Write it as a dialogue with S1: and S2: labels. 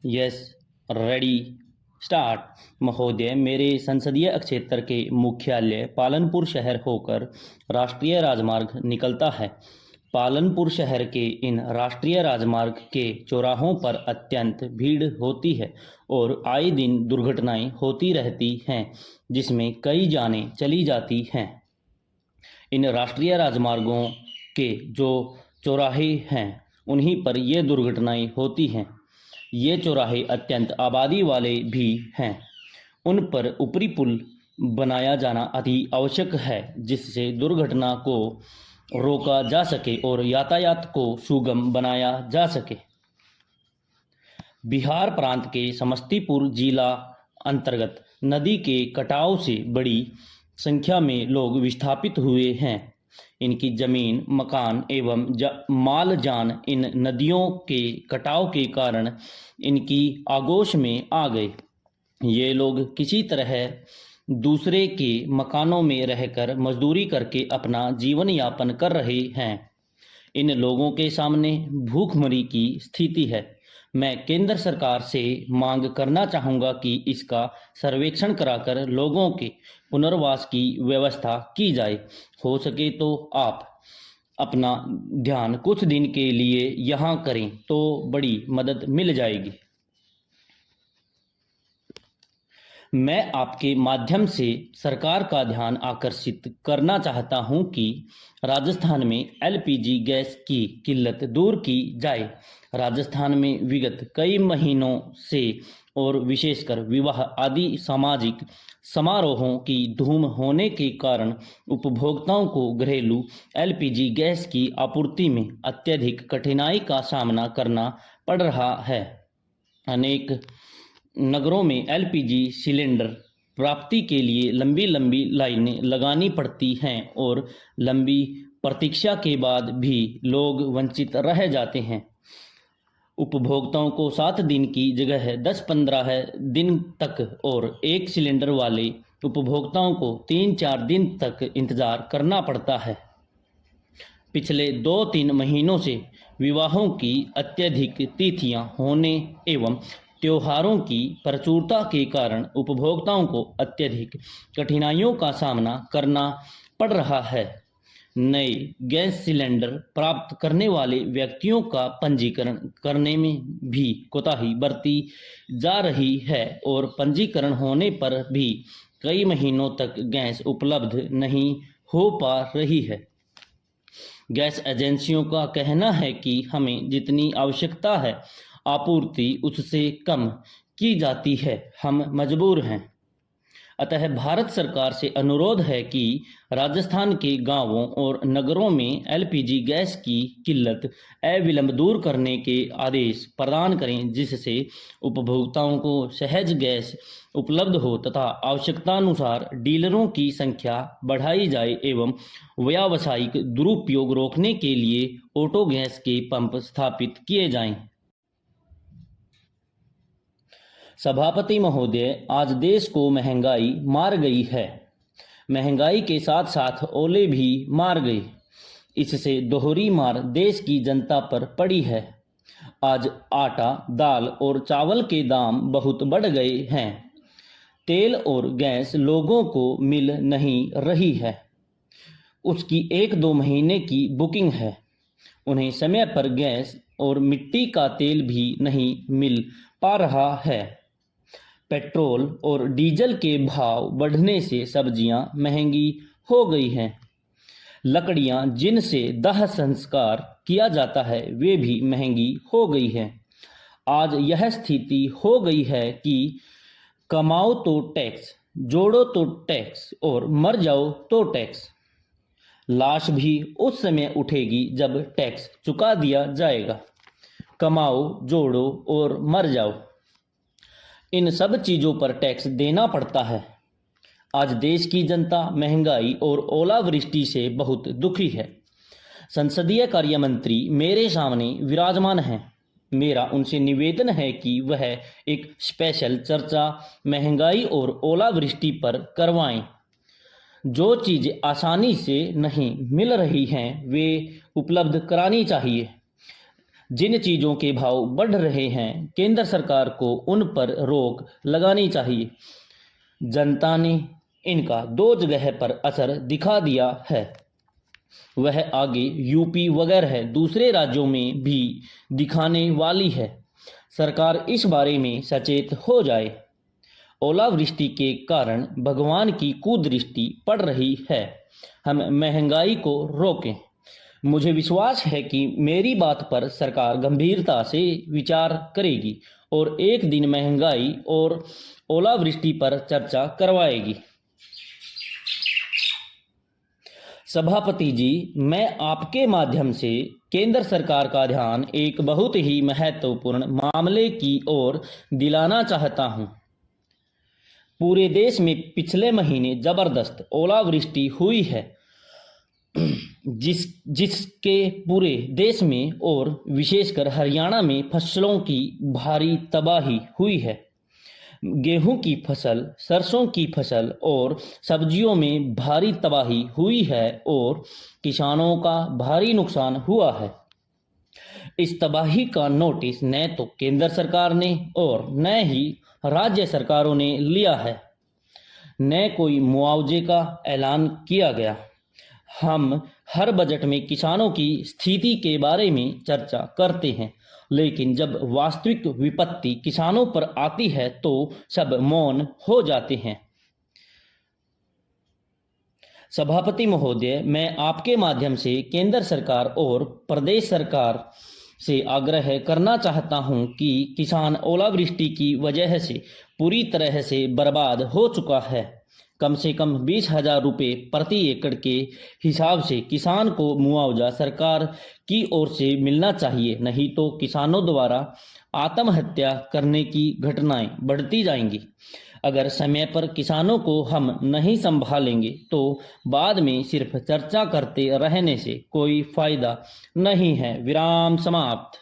S1: Yes, ready, start. महोदय, मेरे संसदीय क्षेत्र के मुख्यालय पालनपुर शहर होकर राष्ट्रीय राजमार्ग निकलता है। पालनपुर शहर के इन राष्ट्रीय राजमार्ग के चौराहों पर अत्यंत भीड़ होती है और आए दिन दुर्घटनाएं होती रहती हैं, जिसमें कई जानें चली जाती हैं। इन राष्ट्रीय राजमार्गों के जो चौराहे हैं, उन्हीं पर ये दुर्घटनाएं होती हैं। ये चौराहे अत्यंत आबादी वाले भी हैं। उन पर ऊपरी पुल बनाया जाना अति आवश्यक है, जिससे दुर्घटना को रोका जा सके और यातायात को सुगम बनाया जा सके। बिहार प्रांत के समस्तीपुर जिला अंतर्गत नदी के कटाव से बड़ी संख्या में लोग विस्थापित हुए हैं। इनकी जमीन, मकान एवं माल जान इन नदियों के कटाव के कारण इनकी आगोश में आ गए। ये लोग किसी तरह दूसरे के मकानों में रहकर मजदूरी करके अपना जीवन यापन कर रहे हैं। इन लोगों के सामने भूखमरी की स्थिति है। मैं केंद्र सरकार से मांग करना चाहूँगा कि इसका सर्वेक्षण कराकर लोगों के पुनर्वास की व्यवस्था की जाए। हो सके तो आप अपना ध्यान कुछ दिन के लिए यहाँ करें तो बड़ी मदद मिल जाएगी। मैं आपके माध्यम से सरकार का ध्यान आकर्षित करना चाहता हूं कि राजस्थान में एलपीजी गैस की किल्लत दूर की जाए। राजस्थान में विगत कई महीनों से और विशेषकर विवाह आदि सामाजिक समारोहों की धूम होने के कारण उपभोक्ताओं को घरेलू एलपीजी गैस की आपूर्ति में अत्यधिक कठिनाई का सामना करना पड़ रहा है। अनेक नगरों में एलपीजी सिलेंडर प्राप्ति के लिए लंबी लंबी लाइनें लगानी पड़ती हैं और लंबी प्रतीक्षा के बाद भी लोग वंचित रह जाते हैं। उपभोक्ताओं को 7 दिन की जगह 10-15 दिन तक और एक सिलेंडर वाले उपभोक्ताओं को 3-4 दिन तक इंतजार करना पड़ता है। पिछले 2-3 महीनों से विवाहों की अत्यधिक तिथियां होने एवं त्योहारों की प्रचुरता के कारण उपभोक्ताओं को अत्यधिक कठिनाइयों का सामना करना पड़ रहा है। नए गैस सिलेंडर प्राप्त करने वाले व्यक्तियों का पंजीकरण करने में भी कोताही बरती जा रही है और पंजीकरण होने पर भी कई महीनों तक गैस उपलब्ध नहीं हो पा रही है। गैस एजेंसियों का कहना है कि हमें जितनी आवश्यकता है आपूर्ति उससे कम की जाती है। हम मजबूर हैं। अतः भारत सरकार से अनुरोध है कि राजस्थान के गांवों और नगरों में एलपीजी गैस की किल्लत अविलंब दूर करने के आदेश प्रदान करें, जिससे उपभोक्ताओं को सहज गैस उपलब्ध हो तथा आवश्यकतानुसार डीलरों की संख्या बढ़ाई जाए एवं व्यावसायिक दुरुपयोग रोकने के लिए ऑटो गैस के पंप स्थापित किए जाएं। सभापति महोदय, आज देश को महंगाई मार गई है। महंगाई के साथ साथ ओले भी मार गए। इससे दोहरी मार देश की जनता पर पड़ी है। आज आटा, दाल और चावल के दाम बहुत बढ़ गए हैं। तेल और गैस लोगों को मिल नहीं रही है। उसकी 1-2 महीने की बुकिंग है। उन्हें समय पर गैस और मिट्टी का तेल भी नहीं मिल पा रहा है। पेट्रोल और डीजल के भाव बढ़ने से सब्जियां महंगी हो गई हैं। लकड़ियां जिनसे दाह संस्कार किया जाता है वे भी महंगी हो गई हैं। आज यह स्थिति हो गई है कि कमाओ तो टैक्स, जोड़ो तो टैक्स और मर जाओ तो टैक्स। लाश भी उस समय उठेगी जब टैक्स चुका दिया जाएगा। कमाओ, जोड़ो और मर जाओ, इन सब चीज़ों पर टैक्स देना पड़ता है। आज देश की जनता महंगाई और ओलावृष्टि से बहुत दुखी है। संसदीय कार्य मंत्री मेरे सामने विराजमान हैं। मेरा उनसे निवेदन है कि वह एक स्पेशल चर्चा महंगाई और ओलावृष्टि पर करवाएं। जो चीज़ आसानी से नहीं मिल रही हैं वे उपलब्ध करानी चाहिए। जिन चीज़ों के भाव बढ़ रहे हैं केंद्र सरकार को उन पर रोक लगानी चाहिए। जनता ने इनका 2 जगह पर असर दिखा दिया है। वह आगे यूपी वगैरह दूसरे राज्यों में भी दिखाने वाली है। सरकार इस बारे में सचेत हो जाए। ओलावृष्टि के कारण भगवान की कुदृष्टि पड़ रही है। हम महंगाई को रोकें। मुझे विश्वास है कि मेरी बात पर सरकार गंभीरता से विचार करेगी और एक दिन महंगाई और ओलावृष्टि पर चर्चा करवाएगी। सभापति जी, मैं आपके माध्यम से केंद्र सरकार का ध्यान एक बहुत ही महत्वपूर्ण मामले की ओर दिलाना चाहता हूं। पूरे देश में पिछले महीने जबरदस्त ओलावृष्टि हुई है, जिसके पूरे देश में और विशेषकर हरियाणा में फसलों की भारी तबाही हुई है। गेहूं की फसल, सरसों की फसल और सब्जियों में भारी तबाही हुई है और किसानों का भारी नुकसान हुआ है। इस तबाही का नोटिस न तो केंद्र सरकार ने और न ही राज्य सरकारों ने लिया है, न कोई मुआवजे का ऐलान किया गया। हम हर बजट में किसानों की स्थिति के बारे में चर्चा करते हैं, लेकिन जब वास्तविक विपत्ति किसानों पर आती है तो सब मौन हो जाते हैं। सभापति महोदय, मैं आपके माध्यम से केंद्र सरकार और प्रदेश सरकार से आग्रह करना चाहता हूं कि किसान ओलावृष्टि की वजह से पूरी तरह से बर्बाद हो चुका है। कम से कम 20,000 रुपये प्रति एकड़ के हिसाब से किसान को मुआवजा सरकार की ओर से मिलना चाहिए, नहीं तो किसानों द्वारा आत्महत्या करने की घटनाएं बढ़ती जाएंगी। अगर समय पर किसानों को हम नहीं संभालेंगे तो बाद में सिर्फ चर्चा करते रहने से कोई फायदा नहीं है। विराम समाप्त।